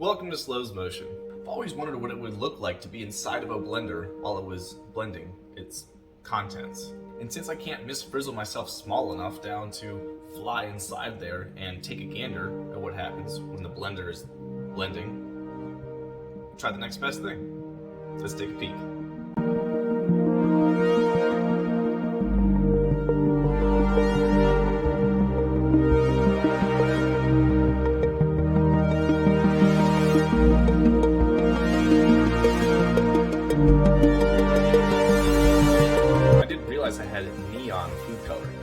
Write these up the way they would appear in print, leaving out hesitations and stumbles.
Welcome to Slow's Motion. I've always wondered what it would look like to be inside of a blender while it was blending its contents. And since I can't misfrizzle myself small enough down to fly inside there and take a gander at what happens when the blender is blending, try the next best thing. Let's take a peek. I didn't realize I had neon food coloring.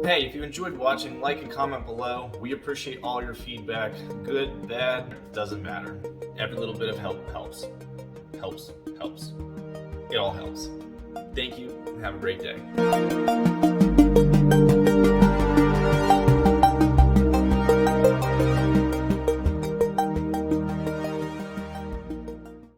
Hey, if you enjoyed watching, like and comment below. We appreciate all your feedback. Good, bad, doesn't matter. Every little bit of help helps. Helps. It all helps. Thank you and have a great day.